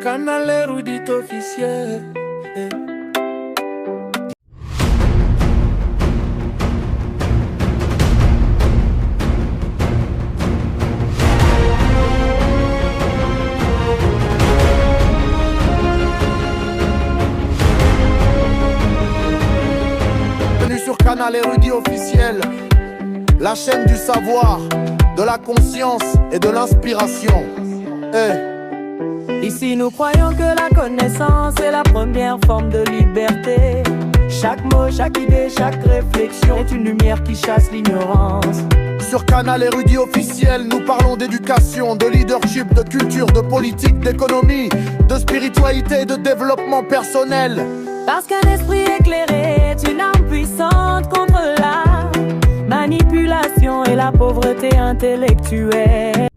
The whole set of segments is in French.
Canal érudit officiel. Bienvenue sur Canal érudit officiel, la chaîne du savoir, de la conscience et de l'inspiration. Ici nous croyons que la connaissance est la première forme de liberté. Chaque mot, chaque idée, chaque réflexion est une lumière qui chasse l'ignorance. Sur Canal érudit officiel, nous parlons d'éducation, de leadership, de culture, de politique, d'économie, de spiritualité et de développement personnel. Parce qu'un esprit éclairé est une arme puissante contre la manipulation et la pauvreté intellectuelle.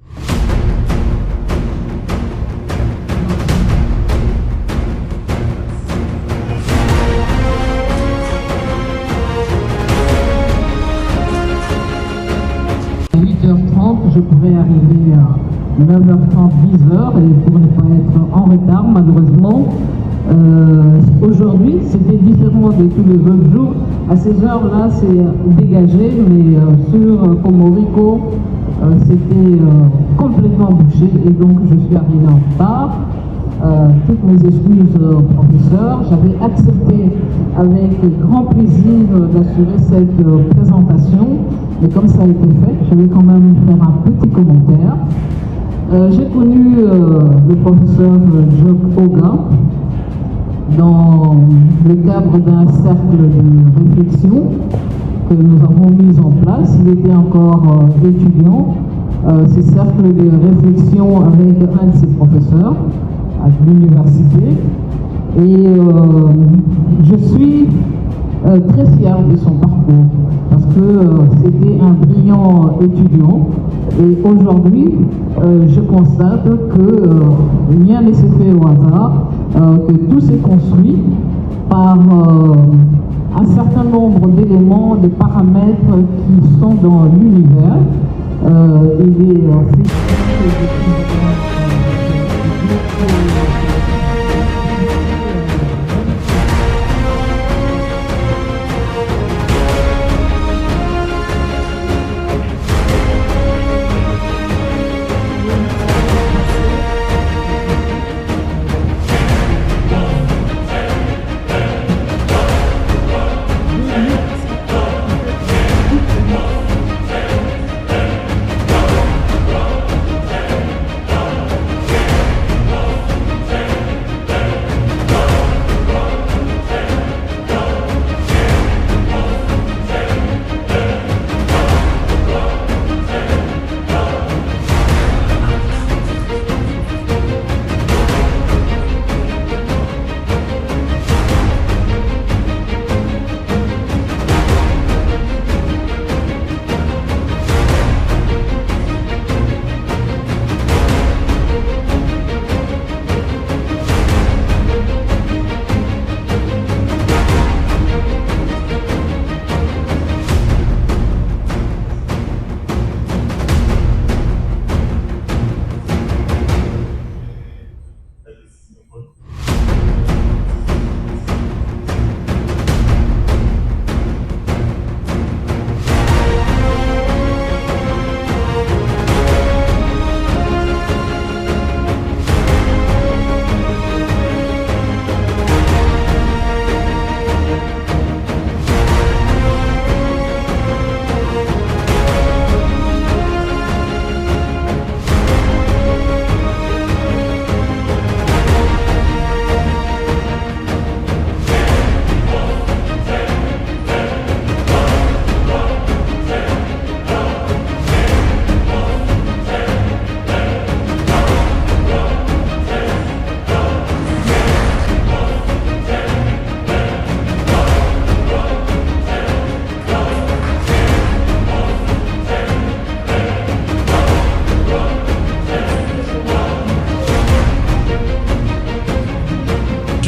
Je pourrais arriver à 9h30, 10h et pour ne pas être en retard malheureusement. Aujourd'hui c'était différent de tous les autres jours. À ces heures-là c'est dégagé, mais sur Comorico c'était complètement bouché et donc je suis arrivé en retard. Toutes mes excuses professeur, j'avais accepté avec grand plaisir d'assurer cette présentation, mais comme ça a été fait, je vais quand même faire un petit commentaire. J'ai connu le professeur Job Oga dans le cadre d'un cercle de réflexion que nous avons mis en place. Il était encore étudiant, ces cercles de réflexion avec un de ses professeurs à l'université, et je suis très fier de son parcours parce que c'était un brillant étudiant et aujourd'hui je constate que rien ne s'est fait au hasard, que tout s'est construit par un certain nombre d'éléments, de paramètres qui sont dans l'univers. Il est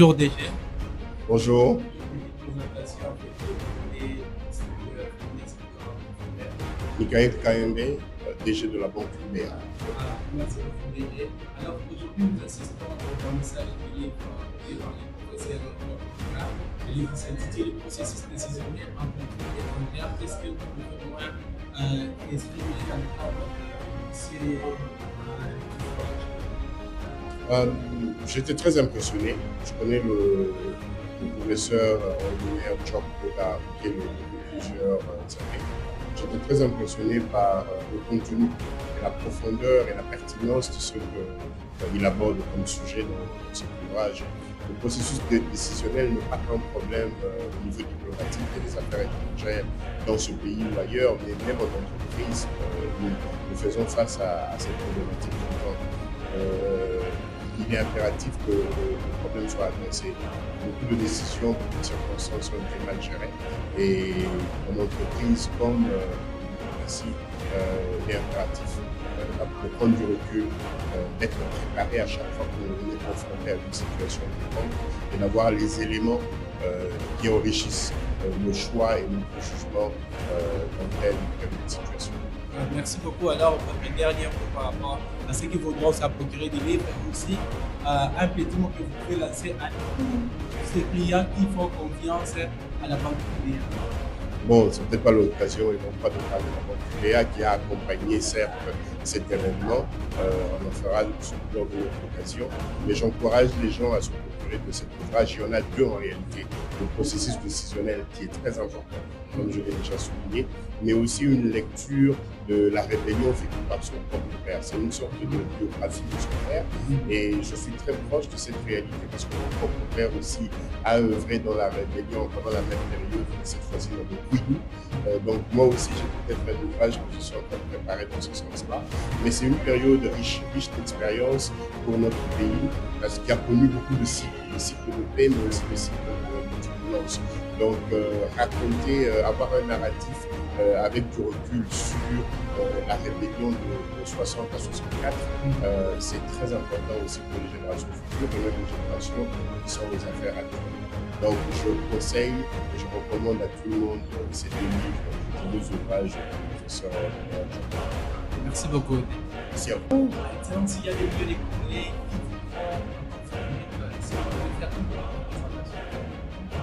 Bonjour DG. Bonjour. Michael Kayembe, DG de la Banque UBA. Merci beaucoup, Dédé. Alors aujourd'hui, nous assistons au message du livre écrit par les professeurs de le livre s'intitule Le processus décisionnel en politique étrangère. Qu'est-ce que vous pouvez au moins exprimer dans le cadre de ces J'étais très impressionné. Je connais le professeur Job Koda, qui est le plusieurs années. J'étais très impressionné par le contenu, et la profondeur et la pertinence de ce qu'il aborde comme sujet dans cet ouvrage. Le processus décisionnel n'est pas qu'un problème au niveau diplomatique et des affaires étrangères dans ce pays ou ailleurs, mais même en entreprise, nous faisons face à cette problématique. Il est impératif que le problème soit adressé. Beaucoup de décisions, beaucoup de circonstances ont été mal gérées. Et en entreprise comme ici, il est impératif de prendre du recul, d'être préparé à chaque fois qu'on est confronté à une situation différente et d'avoir les éléments qui enrichissent nos choix et notre jugement dans telle ou telle situation. Merci beaucoup. Alors, une dernière fois par rapport à ce qui vaudra aussi à procurer des livres et aussi un petit mot que vous pouvez lancer à tous ces clients qui font confiance à la Banque Populaire. Bon, ce n'est peut-être pas l'occasion et non pas de parler de la Banque Populaire qui a accompagné certes cet événement. On en fera lors de l'autre occasion. Mais j'encourage les gens à se procurer de cet ouvrage. Il y en a deux en réalité. Le processus décisionnel qui est très important, comme je l'ai déjà souligné, mais aussi une lecture de la rébellion vécue par son propre père. C'est une sorte de biographie de son père et je suis très proche de cette réalité parce que mon propre père aussi a œuvré dans la rébellion pendant la même période, cette fois-ci dans le Kouilou. Donc moi aussi j'ai peut-être un ouvrage que je suis en train de préparer dans ce sens-là, mais c'est une période riche d'expérience pour notre pays parce qu'il a connu beaucoup de cycles de paix mais aussi de cycles de turbulence. Donc raconter, avoir un narratif avec du recul sur la rébellion de 60 à 64, c'est très important aussi pour les générations futures et même les générations qui sont aux affaires actuelles. Donc je conseille et je recommande à tout le monde ces deux livres, ces deux ouvrages du professeur. Merci beaucoup. Merci à vous. Maintenant, s'il y a des lieux des collègues qui vous font si vous pouvez faire une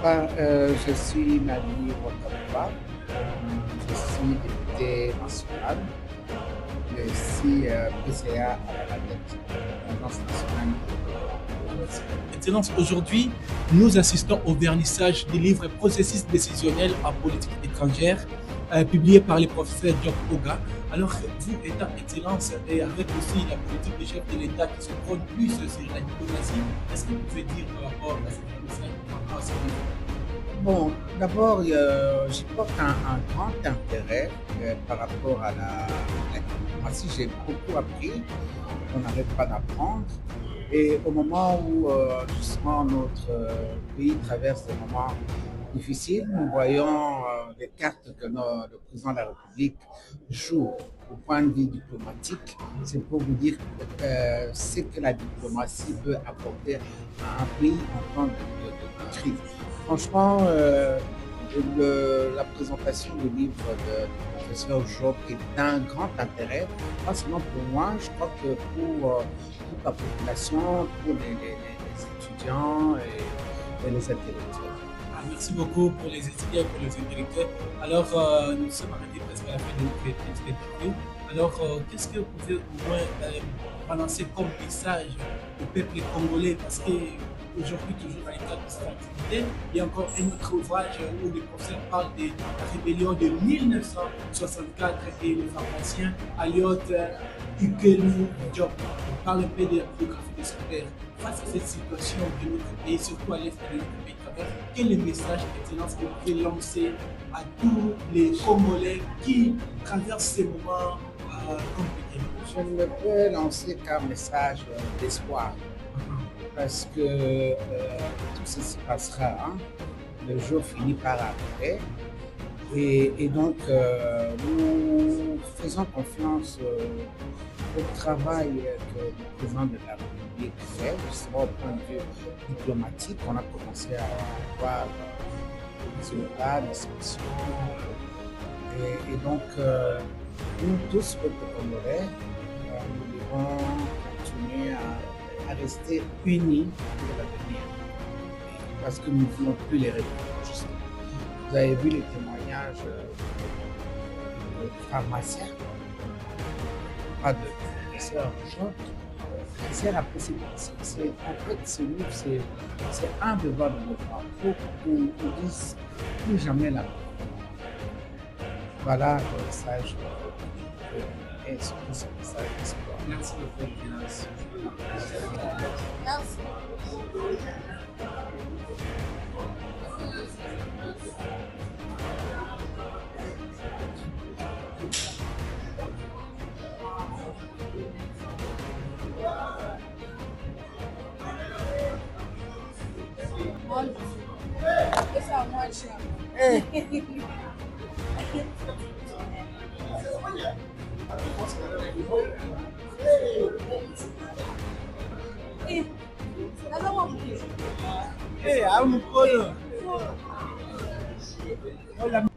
présentation. Je suis Mali Wakaba. Je suis député national, mais aussi PCA à la tête de l'Agence nationale. Excellence, aujourd'hui, nous assistons au vernissage du livre Processus décisionnel en politique étrangère, publié par le professeur Job Koda. Alors, vous étant Excellence et avec aussi la politique des chefs de l'État qui se prône plus sur la diplomatie, est-ce que vous pouvez dire par rapport à ce vernissage, par rapport à ce livre? Bon, d'abord, je porte un grand intérêt par rapport à la diplomatie. J'ai beaucoup appris, on n'arrête pas d'apprendre. Et au moment où justement notre pays traverse des moments difficiles, nous voyons les cartes que le président de la République joue au point de vue diplomatique. C'est pour vous dire ce que la diplomatie peut apporter à un pays en temps de crise. Franchement, la présentation du livre du professeur Job est d'un grand intérêt, pas seulement pour moi, je crois que pour toute la population, pour les étudiants et les intellectuels. Merci beaucoup pour les étudiants et pour les intellectuels. Alors, nous sommes arrivés presque à la fin de notre petite interview. Alors, qu'est-ce que vous pouvez au moins balancer comme message au peuple congolais? Parce que aujourd'hui, toujours dans les cadres de cette activité, il y a encore un autre ouvrage où le professeur parle de la rébellion de 1964 et les Anciens, Aliot, Ukelu, Diop. On parle un peu de la biographie de son père. Face à cette situation de notre pays, surtout à l'est de notre pays, quel est le message d'excellence que vous pouvez lancer à tous les Congolais qui traversent ces moments compliqués? Je ne peux lancer qu'un message d'espoir. Parce que tout ceci passera, hein. Le jour finit par arriver. Et donc, nous faisons confiance au travail que le président de la République fait, justement au point de vue diplomatique. On a commencé à voir des résultats, des sanctions. Et donc, nous tous, peuple congolais, nous devons continuer à rester unis pour l'avenir. Parce que nous ne voulons plus les réduire. Vous avez vu les témoignages de pharmaciens, pas de professeurs jeunes. C'est en fait, ce livre, c'est un devoir de devoir. Il faut qu'on ne dise plus jamais la mort. Voilà le message et surtout ce message d'espoir. Merci beaucoup, Jonas. Merci. Hey, I'm Polo. Hola.